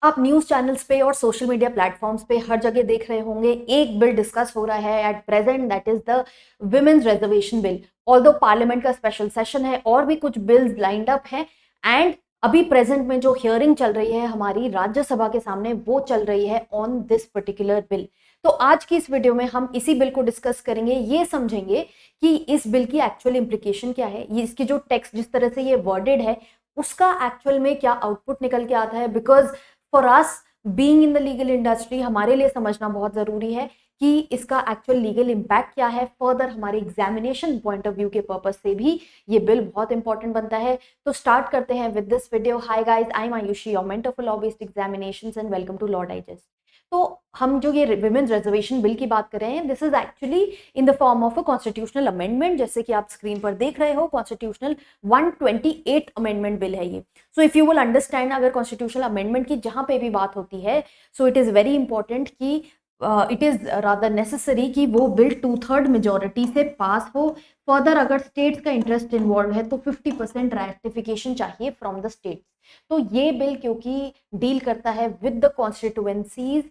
आप news channels पे और सोशल मीडिया प्लेटफॉर्म्स पे हर जगह देख रहे होंगे एक बिल डिस्कस हो रहा है at present, that is the women's reservation bill. Although parliament का स्पेशल सेशन है और भी कुछ बिल्स लाइंड अप हैं एंड अभी प्रेजेंट में जो हियरिंग चल रही है हमारी राज्यसभा के सामने वो चल रही है ऑन दिस पर्टिकुलर बिल। तो आज की इस वीडियो में हम इसी बिल को डिस्कस करेंगे, ये समझेंगे कि इस बिल की एक्चुअल इंप्लीकेशन क्या है, ये इसकी जो टेक्स्ट जिस तरह से ये वर्डेड है उसका एक्चुअल में क्या आउटपुट निकल के आता है। Because for us being in the legal industry हमारे लिए समझना बहुत जरूरी है कि इसका एक्चुअल लीगल इम्पैक्ट क्या है। फर्दर हमारे एग्जामिनेशन पॉइंट ऑफ व्यू के पर्पज से भी ये बिल बहुत इंपॉर्टेंट बनता है। तो स्टार्ट करते हैं with this video. Hi guys, I am Ayushi, your mentor for law based examinations and welcome to law digest. तो हम जो ये विमेन्स रिजर्वेशन बिल की बात कर रहे हैं, this is actually in the form of a constitutional amendment. जैसे कि आप स्क्रीन पर देख रहे हो, कॉन्स्टिट्यूशनल 128 अमेंडमेंट बिल है ये। So if you will understand, अगर कॉन्स्टिट्यूशनल अमेंडमेंट की जहां पे भी बात होती है, सो इट इज वेरी इंपॉर्टेंट कि इट इज रादर नेसेसरी कि वो बिल 2/3 मेजोरिटी से पास हो। फर्दर अगर स्टेट्स का इंटरेस्ट इन्वॉल्व है तो 50% रैटिफिकेशन चाहिए फ्रॉम द स्टेट्स। तो ये बिल क्योंकि डील करता है विद द कॉन्स्टिट्यूएंसीज,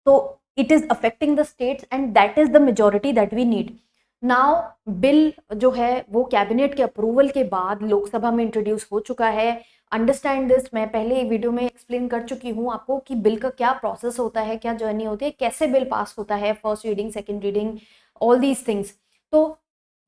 तो it is affecting the states and that is the majority that we need. Now bill जो है वो कैबिनेट के अप्रूवल के बाद लोकसभा में इंट्रोड्यूस हो चुका है। अंडरस्टैंड दिस, मैं पहले वीडियो में एक्सप्लेन कर चुकी हूँ आपको कि बिल का क्या प्रोसेस होता है, क्या जर्नी होती है, कैसे बिल पास होता है, first reading, second reading, all these things. तो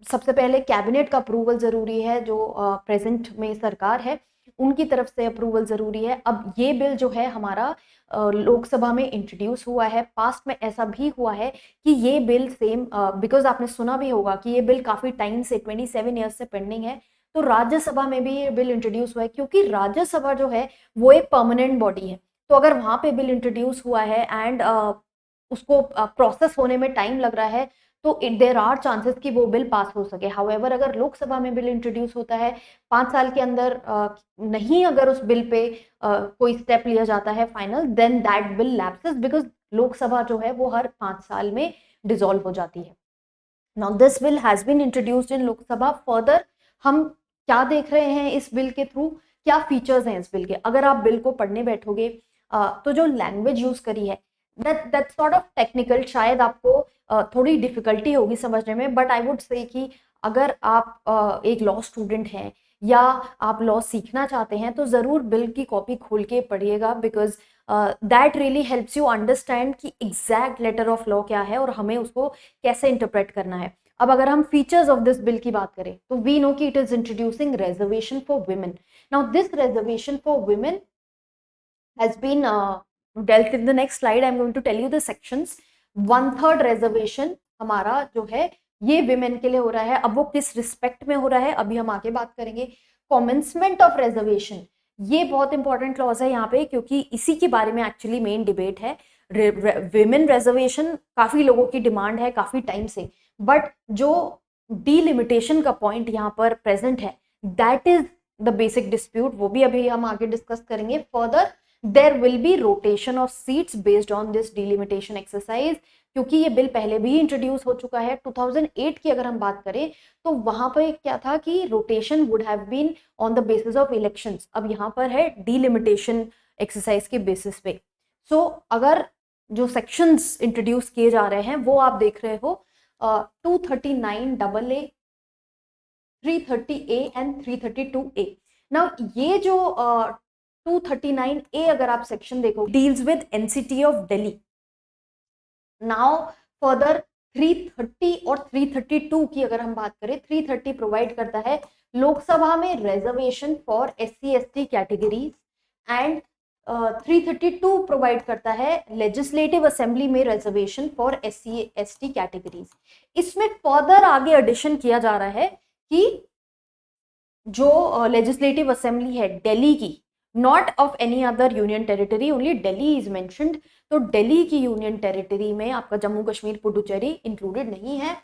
सबसे पहले कैबिनेट का अप्रूवल जरूरी है, जो प्रेजेंट में सरकार है उनकी तरफ से अप्रूवल जरूरी है। अब ये बिल जो है हमारा लोकसभा में इंट्रोड्यूस हुआ है। पास्ट में ऐसा भी हुआ है कि ये बिल सेम, बिकॉज आपने सुना भी होगा कि ये बिल काफी टाइम से 27 ईयर्स से पेंडिंग है, तो राज्यसभा में भी ये बिल इंट्रोड्यूस हुआ है क्योंकि राज्यसभा जो है वो एक परमानेंट बॉडी है। तो अगर वहां पे बिल इंट्रोड्यूस हुआ है एंड उसको प्रोसेस होने में टाइम लग रहा है तो देर आर चांसेस कि वो बिल पास हो सके। हाउएवर अगर लोकसभा में बिल इंट्रोड्यूस होता है 5 साल के अंदर नहीं अगर उस बिल पे कोई स्टेप लिया जाता है final, then that bill lapses, because Lok Sabha जो है वो हर 5 साल में डिसॉल्व हो जाती है। Now this bill has been introduced in Lok Sabha. Further हम क्या देख रहे हैं इस बिल के थ्रू, क्या फीचर्स हैं इस बिल के। अगर आप बिल को पढ़ने बैठोगे तो जो लैंग्वेज यूज करी है दैट सॉर्ट ऑफ टेक्निकल, शायद आपको थोड़ी डिफिकल्टी होगी समझने में, बट आई वुड से कि अगर आप एक लॉ स्टूडेंट हैं या आप लॉ सीखना चाहते हैं तो ज़रूर बिल की कॉपी खोल के पढ़िएगा, because that really helps you understand कि एग्जैक्ट लेटर ऑफ लॉ क्या है और हमें उसको कैसे इंटरप्रेट करना है। अब अगर हम फीचर्स ऑफ दिस बिल की बात करें तो वी नो कि it is introducing reservation for women. Now this reservation for women has been dealt in the next slide. I'm going to tell you the sections. 1/3 reservation हमारा जो है ये women के लिए हो रहा है। अब वो किस रिस्पेक्ट में हो रहा है अभी हम आगे बात करेंगे। कॉमेंसमेंट ऑफ रिजर्वेशन, ये बहुत इंपॉर्टेंट क्लॉज है यहाँ पे क्योंकि इसी के बारे में एक्चुअली मेन डिबेट है। विमेन रिजर्वेशन काफी लोगों की डिमांड है काफी टाइम से, बट जो डीलिमिटेशन का पॉइंट यहाँ पर प्रेजेंट है that is the basic dispute, वो भी अभी हम आगे डिस्कस करेंगे। Further there will be rotation of seats based on this delimitation exercise, क्योंकि ये बिल पहले भी इंट्रोड्यूस हो चुका है 2008 की अगर हम बात करें तो वहां पर क्या था कि rotation would have been on the basis of elections, अब यहाँ पर है डीलिमिटेशन एक्सरसाइज के बेसिस पे। सो अगर जो सेक्शंस इंट्रोड्यूस किए जा रहे हैं वो आप देख रहे हो 239AA, 330A and 332A। Now ये जो 239A अगर आप सेक्शन देखो deals with NCT of Delhi. Now further 330 और 332 की अगर हम बात करें, 330 प्रोवाइड करता है लोकसभा में reservation for SC/ST categories and 332 provide करता है लेजिस्लेटिव असेंबली में रिजर्वेशन फॉर SC/ST कैटेगरीज। इसमें फर्दर आगे एडिशन किया जा रहा है कि जो लेजिस्लेटिव असेंबली है दिल्ली की, not of any other union territory, only Delhi is mentioned, तो दिल्ली की यूनियन टेरिटरी में आपका जम्मू कश्मीर पुडुचेरी इंक्लूडेड नहीं है,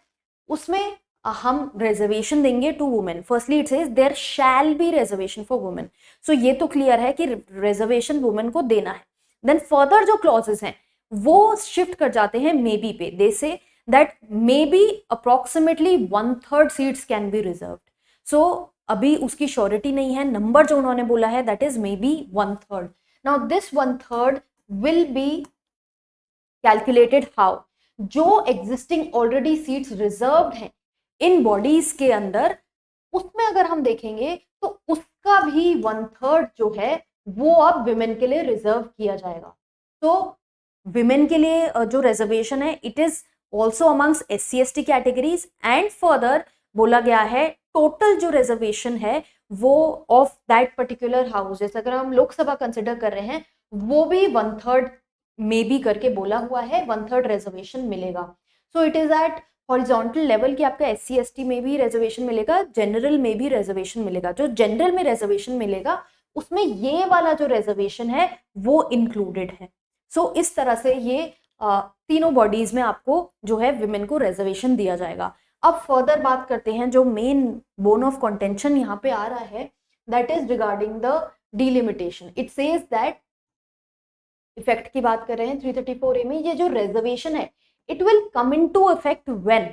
उसमें हम रिजर्वेशन देंगे to women. Firstly it says there shall be reservation for women, so ये तो क्लियर है कि रिजर्वेशन वुमेन को देना है। देन फर्दर जो क्लॉजेस हैं वो शिफ्ट कर जाते हैं मे बी पे। They say that may be approximately 1/3 seats can be reserved. So अभी उसकी श्योरिटी नहीं है, नंबर जो उन्होंने बोला है that is may be 1/3। Now this 1/3 will be calculated how, जो एग्जिस्टिंग ऑलरेडी सीट्स रिजर्व्ड हैं इन बॉडीज के अंदर, उसमें अगर हम देखेंगे तो उसका भी 1/3 जो है वो अब विमेन के लिए रिजर्व किया जाएगा। तो विमेन के लिए जो रिजर्वेशन है it is also amongst SC/ST categories, and further बोला गया है टोटल जो रिजर्वेशन है वो ऑफ दैट पर्टिकुलर हाउस, जैसे अगर हम लोकसभा कंसिडर कर रहे हैं वो भी 1/3 मे बी करके बोला हुआ है, 1/3 रिजर्वेशन मिलेगा। So it is at horizontal level कि आपका SC/ST में भी रिजर्वेशन मिलेगा, जनरल में भी रिजर्वेशन मिलेगा। जो जनरल में रिजर्वेशन मिलेगा उसमें ये वाला जो रिजर्वेशन है वो इंक्लूडेड है। सो इस तरह से ये तीनों बॉडीज में आपको जो है विमेन को रिजर्वेशन दिया जाएगा। अब फर्दर बात करते हैं, जो मेन बोन ऑफ कंटेंशन यहाँ पे आ रहा है that is regarding the delimitation. It says that, effect की बात कर रहे हैं 334A में, ये जो रिजर्वेशन है it will come into effect when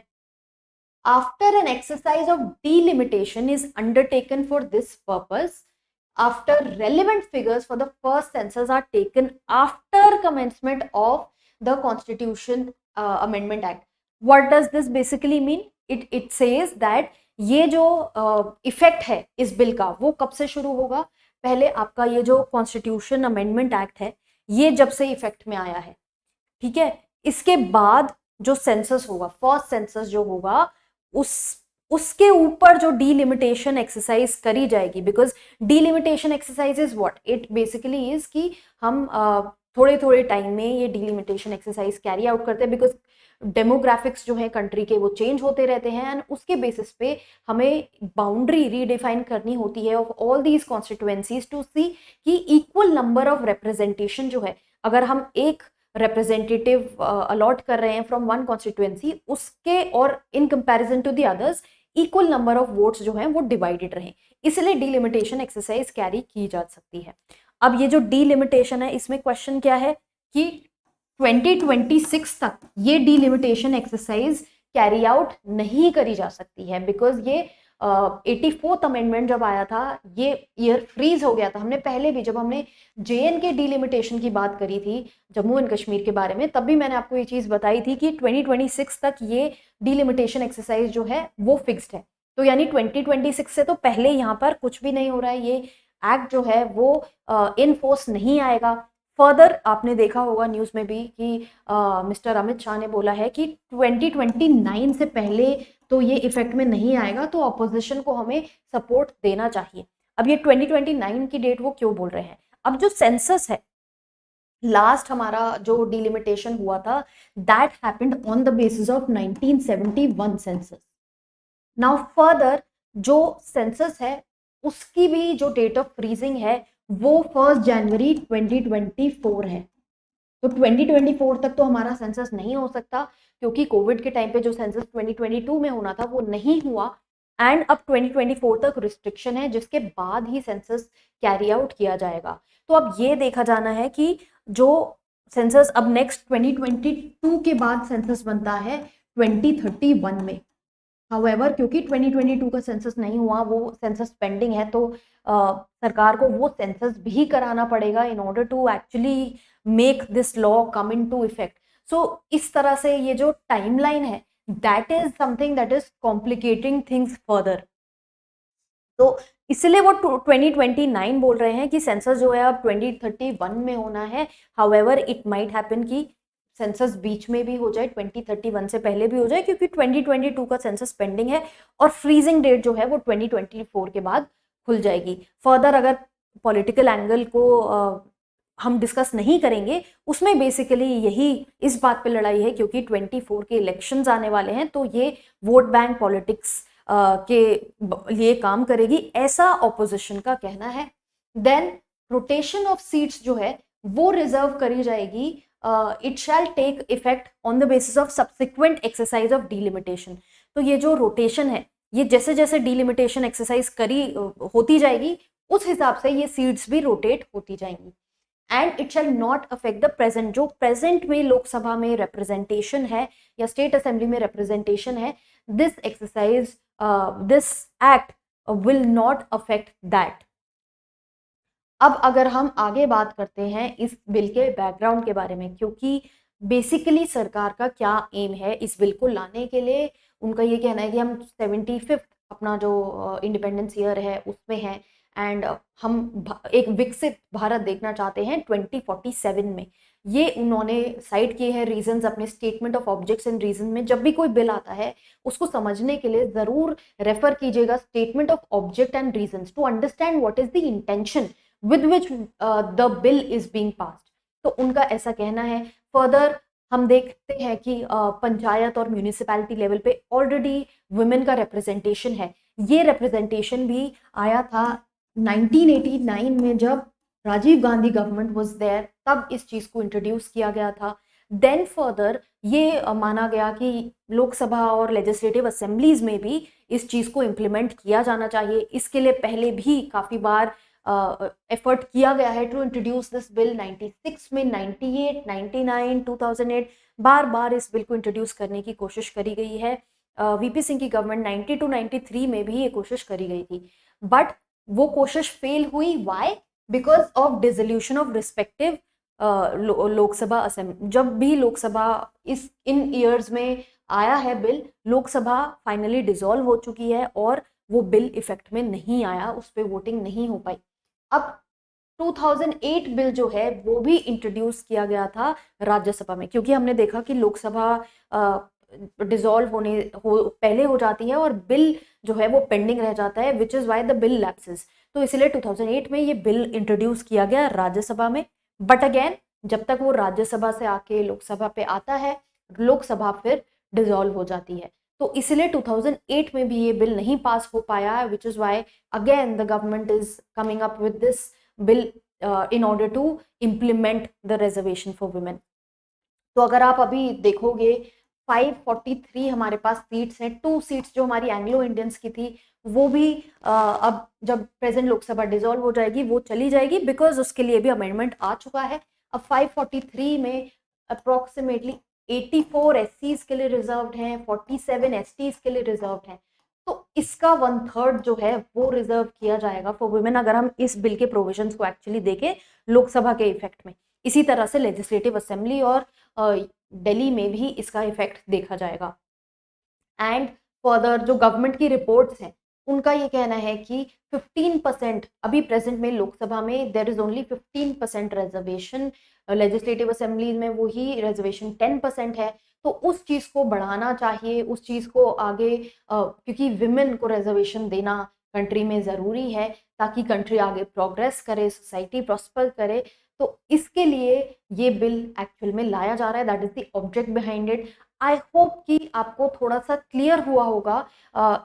after an exercise of delimitation is undertaken for this purpose, after relevant figures for the first census are taken after commencement of the Constitution Amendment Act. What does this basically mean? It says that ये जो effect है इस bill का वो कब से शुरू होगा? पहले आपका ये जो कॉन्स्टिट्यूशन अमेंडमेंट एक्ट है ये जब से इफेक्ट में आया है, ठीक है, इसके बाद जो सेंसस होगा, फर्स्ट सेंसस जो होगा उसके ऊपर जो डीलिमिटेशन एक्सरसाइज करी जाएगी, because delimitation exercise is what it basically is कि हम थोड़े थोड़े टाइम में ये डीलिमिटेशन एक्सरसाइज कैरी आउट करते हैं, बिकॉज डेमोग्राफिक्स जो है कंट्री के वो चेंज होते रहते हैं एंड उसके बेसिस पे हमें बाउंड्री रीडिफाइन करनी होती है of all these constituencies to see कि इक्वल नंबर ऑफ रिप्रेजेंटेशन जो है, अगर हम एक रिप्रेजेंटेटिव अलॉट कर रहे हैं फ्रॉम वन कॉन्स्टिट्यूएंसी, उसके और in comparison to the others equal number of votes जो हैं वो डिवाइडेड रहें, इसलिए डीलिमिटेशन एक्सरसाइज कैरी की जा सकती है। अब ये जो डीलिमिटेशन है इसमें क्वेश्चन क्या है कि 2026 तक ये डीलिमिटेशन एक्सरसाइज कैरी आउट नहीं करी जा सकती है, बिकॉज ये 84th अमेंडमेंट जब आया था ये ईयर फ्रीज हो गया था। हमने पहले भी जब हमने JNK डीलिमिटेशन की बात करी थी जम्मू एंड कश्मीर के बारे में, तब भी मैंने आपको ये चीज़ बताई थी कि 2026 तक ये डीलिमिटेशन एक्सरसाइज जो है वो फिक्स्ड है। तो यानी 2026 से तो पहले यहाँ पर कुछ भी नहीं हो रहा है, ये एक्ट जो है वो इन फोर्स नहीं आएगा। फर्दर आपने देखा होगा न्यूज़ में भी कि मिस्टर अमित शाह ने बोला है कि 2029 से पहले तो ये इफेक्ट में नहीं आएगा, तो ऑपोजिशन को हमें सपोर्ट देना चाहिए। अब ये 2029 की डेट वो क्यों बोल रहे हैं? अब जो सेंसस है लास्ट हमारा जो डिलिमिटेशन हुआ था that happened on the basis of 1971 census. Now further जो सेंसस है उसकी भी जो डेट ऑफ फ्रीजिंग है वो 1 जनवरी 2024 है। तो 2024 तक तो हमारा सेंसस नहीं हो सकता क्योंकि कोविड के टाइम पे जो सेंसस 2022 में होना था वो नहीं हुआ, एंड अब 2024 तक रिस्ट्रिक्शन है जिसके बाद ही सेंसस कैरी आउट किया जाएगा। तो अब ये देखा जाना है कि जो सेंसस अब नेक्स्ट 2022 के बाद सेंसस बनता है 2031 में। हाउएवर क्योंकि 2022 का सेंसस नहीं हुआ, वो सेंसस पेंडिंग है, तो सरकार को वो सेंसस भी कराना पड़ेगा in order to actually make this law come into effect. So इस तरह से ये जो टाइमलाइन है that is something that is complicating things further. तो इसलिए वो 2029 बोल रहे हैं कि सेंसस जो है अब 2031 में होना है। हाउएवर इट माइट हैपन कि सेंसस बीच में भी हो जाए, 2031 से पहले भी हो जाए, क्योंकि 2022 का सेंसस पेंडिंग है और फ्रीजिंग डेट जो है वो 2024 के बाद खुल जाएगी। फर्दर अगर पॉलिटिकल एंगल को हम डिस्कस नहीं करेंगे, उसमें बेसिकली यही इस बात पे लड़ाई है क्योंकि 24 के इलेक्शंस आने वाले हैं, तो ये वोट बैंक पॉलिटिक्स के लिए काम करेगी, ऐसा ऑपोजिशन का कहना है। देन रोटेशन ऑफ सीट्स जो है वो रिजर्व करी जाएगी, it shall take effect on the basis of subsequent exercise of delimitation. तो ये जो रोटेशन है ये जैसे जैसे डीलिमिटेशन एक्सरसाइज करी होती जाएगी उस हिसाब से ये सीट्स भी रोटेट होती जाएंगी, and it shall not affect the present, जो प्रेजेंट में लोकसभा में रिप्रेजेंटेशन है या स्टेट असेंबली में रिप्रेजेंटेशन है, this exercise this act will not affect that. अब अगर हम आगे बात करते हैं इस बिल के बैकग्राउंड के बारे में, क्योंकि बेसिकली सरकार का क्या एम है इस बिल को लाने के लिए, उनका ये कहना है कि हम 75th अपना जो इंडिपेंडेंस ईयर है उसमें है, एंड हम एक विकसित भारत देखना चाहते हैं 2047 में। ये उन्होंने साइड किए हैं रीजंस अपने statement of objects and reason में। जब भी कोई बिल आता है उसको समझने के लिए जरूर रेफर कीजिएगा statement of object and reasons to understand what is the intention with which the bill is being passed। तो उनका ऐसा कहना है। फर्दर हम देखते हैं कि पंचायत और म्यूनिसिपैलिटी लेवल पे ऑलरेडी वुमेन का रिप्रेजेंटेशन है। ये रिप्रेजेंटेशन भी आया था 1989 में, जब Rajiv Gandhi government was there, तब इस चीज को इंट्रोड्यूस किया गया था। देन फर्दर ये माना गया कि लोकसभा और लेजिस्लेटिव असेंबलीज में भी इस चीज को इम्प्लीमेंट किया जाना चाहिए। इसके लिए पहले भी काफी बार एफर्ट किया गया है टू इंट्रोड्यूस दिस बिल। 96 में, 98, 99, 2008 बार बार इस बिल को इंट्रोड्यूस करने की कोशिश करी गई है। वीपी सिंह की गवर्नमेंट 92, 93 में भी ये कोशिश करी गई थी, बट वो कोशिश फेल हुई। Why? Because of dissolution of respective Lok Sabha assembly. जब भी लोकसभा इन ईयर्स में आया है बिल, लोकसभा फाइनली डिसॉल्व हो चुकी है और वो बिल इफेक्ट में नहीं आया, उस पर वोटिंग नहीं हो पाई। अब 2008 बिल जो है वो भी इंट्रोड्यूस किया गया था राज्यसभा में, क्योंकि हमने देखा कि लोकसभा डिसॉल्व पहले हो जाती है और बिल जो है वो पेंडिंग रह जाता है, विच is why the bill lapses. तो इसलिए 2008 में ये बिल इंट्रोड्यूस किया गया राज्यसभा में। बट अगेन, जब तक वो राज्यसभा से आके लोकसभा पे आता है, लोकसभा फिर डिसॉल्व हो जाती है। तो इसलिए 2008 में भी ये बिल नहीं पास हो पाया, which is why again the government is coming up with this bill in order to implement the reservation for women. तो अगर आप अभी देखोगे 543 हमारे पास सीट्स हैं, 2 सीट्स जो हमारी एंग्लो इंडियंस की थी वो भी अब जब प्रेजेंट लोकसभा डिसॉल्व हो जाएगी वो चली जाएगी, बिकॉज उसके लिए भी अमेंडमेंट आ चुका है। अब 543 में अप्रोक्सीमेटली 84 एससीज के लिए रिजर्व्ड हैं, 47 एसटीज के लिए रिजर्व्ड हैं। तो इसका 1/3 जो है वो रिजर्व किया जाएगा फॉर वुमेन, अगर हम इस बिल के प्रोविजंस को एक्चुअली देखें लोकसभा के इफेक्ट में। इसी तरह से लेजिस्लेटिव असेंबली और दिल्ली में भी इसका इफेक्ट देखा जाएगा। एंड फर्दर जो गवर्नमेंट की रिपोर्ट्स हैं उनका ये कहना है कि 15% अभी प्रेजेंट में लोकसभा में there is only 15% reservation, legislative assembly में वही रिजर्वेशन 10% है। तो उस चीज को बढ़ाना चाहिए, उस चीज को आगे क्योंकि विमेन को रिजर्वेशन देना कंट्री में जरूरी है ताकि कंट्री आगे प्रोग्रेस करे, सोसाइटी प्रॉस्पर करे। तो इसके लिए ये बिल एक्चुअल में लाया जा रहा है, that is the object behind it. I hope कि आपको थोड़ा सा क्लियर हुआ होगा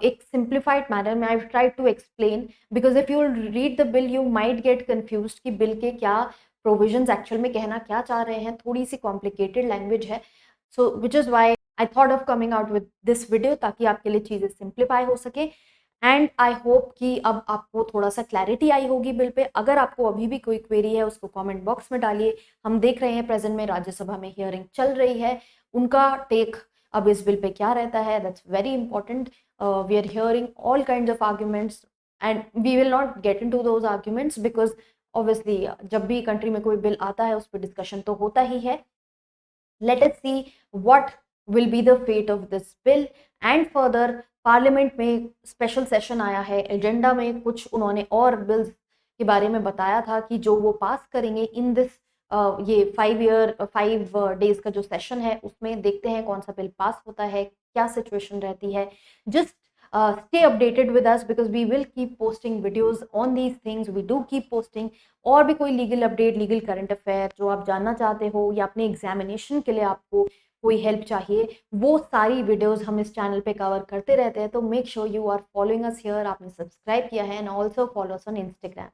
एक सिंप्लीफाइड मैनर में। I try to explain, because if you read the bill you might get confused कि बिल के क्या प्रोविजंस एक्चुअल में कहना क्या चाह रहे हैं, थोड़ी सी कॉम्प्लिकेटेड लैंग्वेज है। So which is why I thought of coming out with this video, ताकि आपके लिए चीज़ें सिंप्लीफाई हो सके। एंड आई होप कि अब आपको थोड़ा सा क्लैरिटी आई होगी बिल पे। अगर आपको अभी भी कोई क्वेरी है उसको कमेंट बॉक्स में डालिए। हम देख रहे हैं प्रेजेंट में राज्यसभा में हियरिंग चल रही है, उनका टेक अब इस बिल पे क्या रहता है, that's very important. We are hearing all kind of arguments and we will not get into those arguments, because obviously जब भी कंट्री में कोई बिल आता है उस पर डिस्कशन तो होता ही है। Let us see what will be the fate of this bill and further parliament में स्पेशल सेशन आया है, एजेंडा में कुछ उन्होंने और बिल्स के बारे में बताया था कि जो वो पास करेंगे इन दिस ये 5 डेज का जो सेशन है उसमें देखते हैं कौन सा बिल पास होता है, क्या सिचुएशन रहती है। Just stay updated with us because we will keep posting videos on these things, we do keep posting। और भी कोई legal update, legal current affair जो आप जानना चाहते हो या अपने एग्जामिनेशन के लिए आपको कोई हेल्प चाहिए, वो सारी वीडियोस हम इस चैनल पे कवर करते रहते हैं। तो make sure you are following us here, आपने सब्सक्राइब किया है and also follow us on Instagram.